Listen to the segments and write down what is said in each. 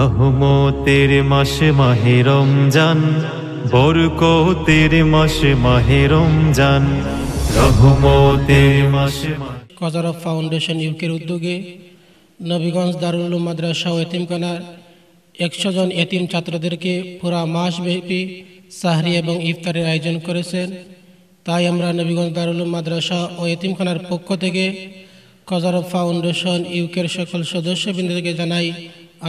রহমতের মাস মাহে রমজান, বরকতের মাস মাহে রমজান, রহমতের মাস। কজারফ ফাউন্ডেশন ইউকের উদ্যোগে নবীগঞ্জ দারুল উলুম মাদ্রাসা ও এতিমখানার 100 জন এতিম ছাত্রদেরকে পুরা মাসব্যাপী সাহরি এবং ইফতারের আয়োজন করেছেন। তাই আমরা নবীগঞ্জ দারুল উলুম মাদ্রাসা ও এতিমখানার পক্ষ থেকে কজারফ ফাউন্ডেশন ইউকের সকল সদস্যবৃন্দকে জানাই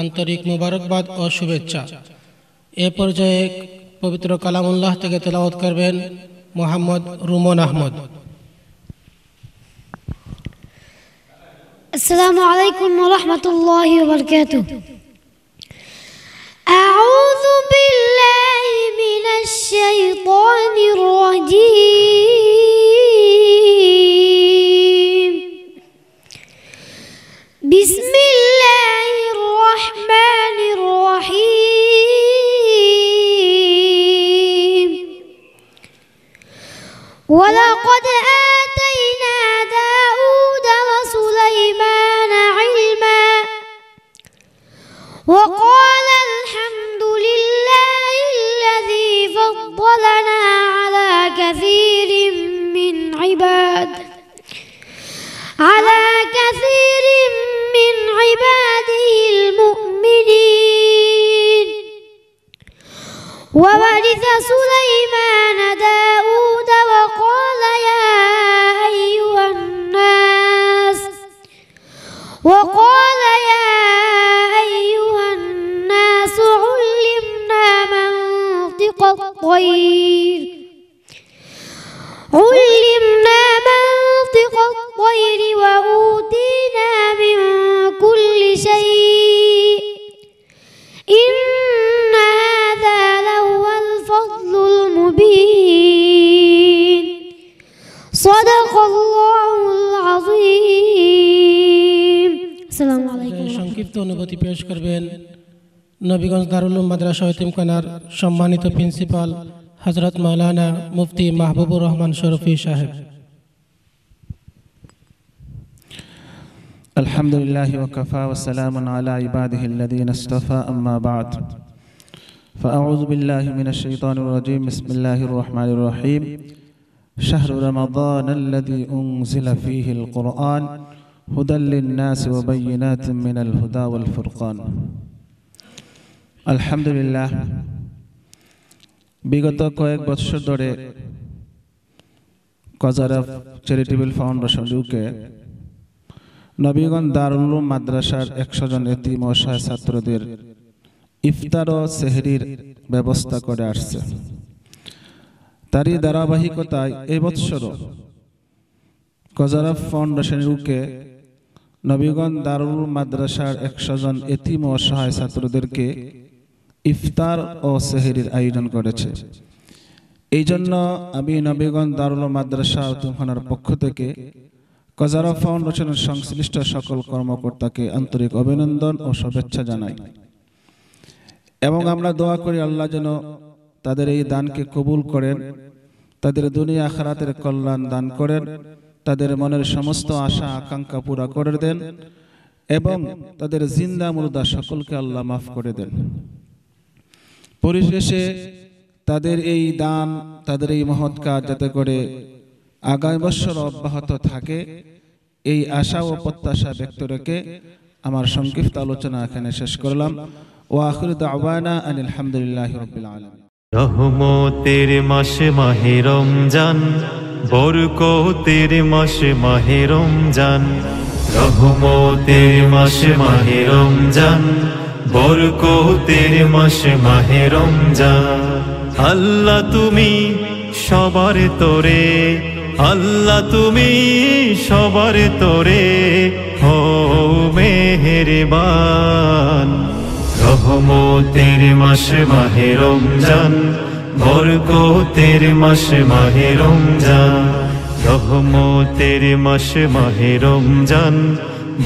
আন্তরিক মোবারকবাদ ও শুভেচ্ছা। এ পর্যায়ে পবিত্র কালামুল্লাহ থেকে তেলাওয়াত করবেন মোহাম্মদ রুমন আহমদ। আসসালামু আলাইকুম ওয়া রাহমাতুল্লাহি ওয়া বারাকাতুহু। আউযু বিল্লাহি মিনাশ শাইতানির রাজীম। বিসমিল্লাহির রাহমানির রাহিম। ওয়ালাকাদ আতাইনা দাউদা ওয়া সুলাইমানা ইলমা ওয়া ক্বালা আলহামদুলিল্লাহিল্লাযী ফাদ্দালানা আলা কাসীরিম মিন ইবাদিহিল মুমিনিন। وورث سليمان داود وقال يا أيها الناس علمنا منطق الطير وأوتينا من كل شيء إن هذا لهو الفضل المبين صدق الله العظيم। السلام عليكم। সংক্ষিপ্ত অনুভূতি পেশ করবেন নবীগঞ্জ দারুল উলুম মাদ্রাসা ও এতিমখানার সম্মানিত প্রিন্সিপাল হযরত মাওলানা মুফতি মাহবুবুর রহমান শরফি সাহেব। الحمدلله وكفى وسلام على عباده الذين اصطفى أما بعد فأعوذ بالله من الشيطان الرجيم بسم الله الرحمن الرحيم شهر رمضان الذي أنزل فيه القرآن هدى للناس وبينات من الهدى والفرقان। আলহামদুলিল্লাহ, বিগত কয়েক বছর ধরে কজারফ চ্যারিটেবল ফাউন্ডেশন ইউকে নবীগঞ্জ দারুল উলুম মাদ্রাসার 100 জন এতিম ও অসহায় ছাত্রদের ইফতার ও সেহরির ব্যবস্থা করে আসছে। তারই ধারাবাহিকতায় এই বছর কজারফ ফাউন্ডেশন ইউকে নবীগঞ্জ দারুল উলুম মাদ্রাসার 100 জন এতিম ও অসহায় ছাত্রদেরকে ইফতার ও সেহরির আয়োজন করেছে। এই জন্য আমি নবীগঞ্জ দারুল উলুম মাদ্রাসা ও এতিমখানার পক্ষ থেকে কজারফ ফাউন্ডেশনের সংশ্লিষ্ট সকল কর্মকর্তাকে আন্তরিক অভিনন্দন ও শুভেচ্ছা জানাই এবং আমরা দোয়া করি আল্লাহ যেন তাদের এই দানকে কবুল করেন, তাদের দুনিয়া আখিরাতের কল্যাণ দান করেন, তাদের মনের সমস্ত আশা আকাঙ্ক্ষা পুরা করে দেন এবং তাদের জিন্দা মুর্দা সকলকে আল্লাহ মাফ করে দেন। পরিশেষে তাদের এই দান, তাদের এই মহৎ কাজ যাতে করে আগামী বছর অব্যাহত থাকে, এই আশা ও প্রত্যাশা ব্যক্ত রেখে আমার সংক্ষিপ্ত আলোচনা এখানে শেষ করলাম। ওয়া আখিরু দাওয়ানা আনিল হামদুলিল্লাহি রাব্বিল আলামিন। রহমতের মাস মাহে রমজান, বরকতের মাস মাহে রমজান, রহমতের মাস মাহে রমজান, বরকতের মাস মাহে রমজান। আল্লাহ তুমি সবার তোরে, আল্লাহ তুমি সবার তোরে হো মেহেরবান। রহমতের মাস মাহে রমজান, বরকতের মাস মাহে রমজান, রহমতের মাস মাহে রমজান,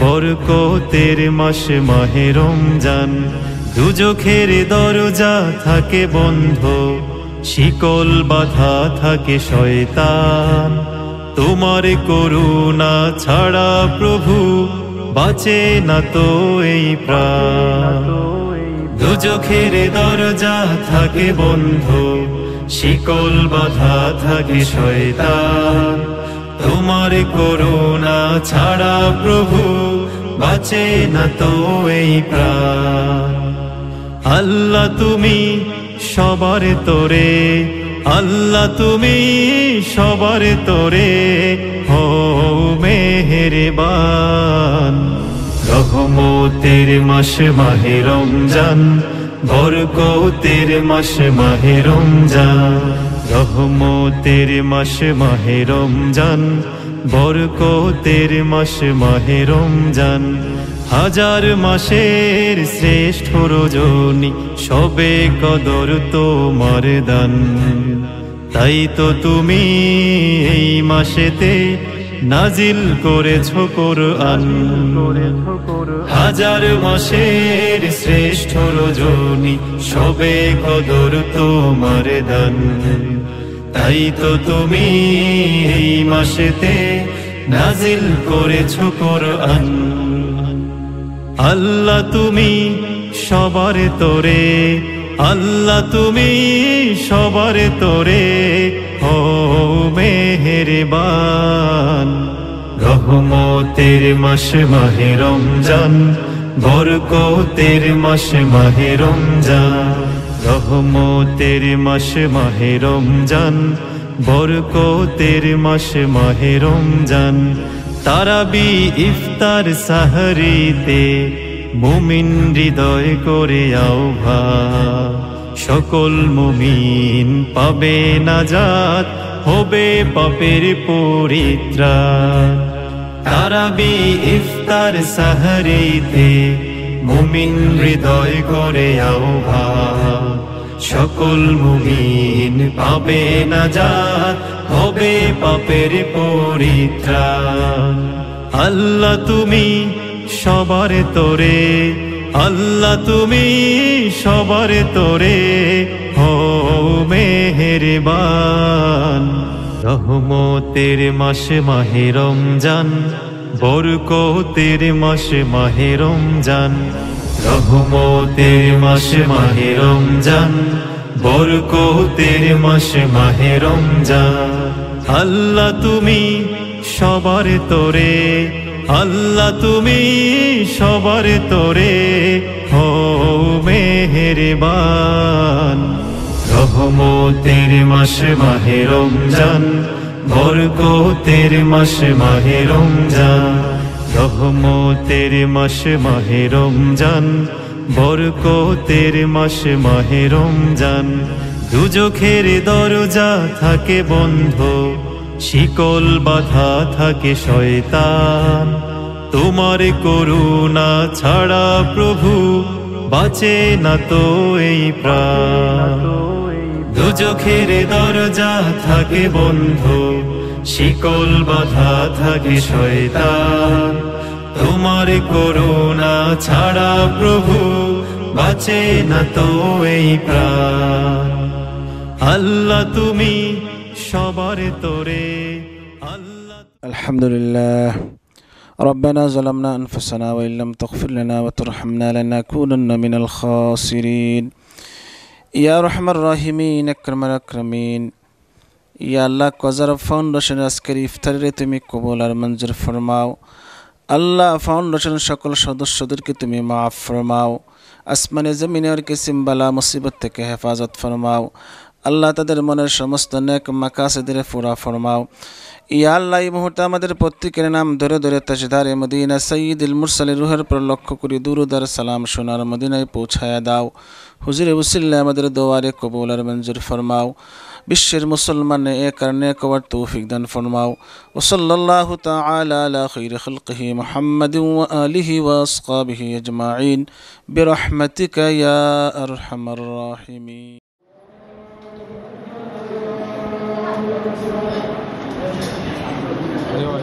বরকতের মাস মাহে রমজান। দুজখের দরজা থাকে বন্ধ, শিকল বাঁধা থাকে শয়তান। তোমার করুণা ছাড়া প্রভু বাঁচে না তো এই প্রাণ। দুজখের দরজা থাকে বন্ধ, শিকল বাঁধা থাকে শয়তান। তোমার করুণা ছাড়া প্রভু বাঁচে না তো এই প্রাণ। আল্লাহ তুমি সবার তোরে, আল্লাহ তুমি সবার তোরে, হো মেহেরবান। রহমতের মাস মাহে রমজান, বরকতের মাস মাহে রমজান। রহমতের মাস মাহে রমজান, বরকতের মাস মাহে রমজান। হাজার মাসের শ্রেষ্ঠ রজনী, সবে কদর তোমার দান। তাই তো তুমি এই মাসেতে নাজিল করেছো কোরআন। হাজার মাসের শ্রেষ্ঠ রজনী, সবে কদর তোমার দান। তাই তো তুমি এই মাসেতে নাজিল করেছো কোরআন। আল্লাহ তুমি সবার তোরে, আল্লাহ তুমি সবার তোরে, ও মেহেরবান। রহমতের মাস মাহে রমজান, বরকতের মাস মাহে রমজান। রহমতের মাস মাহে রমজান, বরকতের মাস মাহে রমজান। তারাবি ইফতার সাহরিতে মুমিন হৃদয় করে আহ্বান। সকল মুমিন পাবে নাজাত, হবে পাপের পরিত্রাণ। তারাবি ইফতার সাহরিতে মুমিন হৃদয় করে আহ্বান। সকল মুমিন পাবে নাজাত, হবে পাপের পরিত্রাণ। আল্লাহ তুমি সবার তোরে, আল্লাহ তুমি সবার তোরে, হো মেহেরবান। রহমতের মাস মাহে রমজান, বরকতের মাস মাহে রমজান। রহমতের মাস মাহে রমজান, বরকতের মাস মাহে রমজান। আল্লাহ তুমি সবার তোরে, আল্লাহ তুমি সবার তোরে, হো মেহেরবান। রহমতের মাস মাহে রমজান, বরকতের মাস মাহে রমজান। রহমতের মাস মাহে রমজান, বরকতের মাস মাহে রমজান। দুজখের দরজা থাকে বন্ধ, শিকল বাঁধা থাকে শয়তান। তোমার করুণা ছাড়া প্রভু বাঁচে না তো এই প্রাণ। দুজখের দরজা থাকে বন্ধ, শিকল বাঁধা থাকে শয়তান। তোমার করুণা ছাড়া প্রভু বাঁচে না তো এই প্রাণ। আল্লাহ তুমি সবার তোরে, আল্লাহ। আলহামদুলিল্লাহ। ربنا ظلمنا أنفسنا وإن لم تغفر لنا وترحمنا لنكونن من الخاسرين يا أرحم الراحمين أكرم الأكرمين يا الله কজার ফাউন্ডেশন আজকের ইফতারে তুমি কবুল আর মঞ্জুর ফরমাও। আল্লাহ ফাউন্ডেশন সকল সদস্যদেরকে তুমি মাফ ফরমাও। আসমানে জমিনের কিসিম বালা মুসিবত থেকে হেফাজত ফরমাও। আল্লাহ তাদের মনের সমস্ত নেক মাকাসিদের পুরা ফরমাও। ইয়া আল্লাহ এই মুহূর্তে আমাদের প্রত্যেকের নাম ধরে ধরে তাজদারে মদিনা সাইয়্যিদুল মুরসালিন রুহের পর লক্ষ্য করে দুরূদ আর সালাম সোনার মদিনায় পৌঁছায়া দাও। হুজুরে উসিল্লা আমাদের দোয়ারে কবুল আর মঞ্জুর ফরমাও। বিশ্বের মুসলমানে এক আর নেক হওয়ার তৌফিক দান ফরমাও। ওয়া সাল্লাল্লাহু তাআলা আলা খায়রি খালকিহি মুহাম্মাদিন ওয়া আলিহি ওয়া আসহাবিহি আজমাইন বিরহমাতিকা ইয়া আরহামার রাহিমিন। ايوه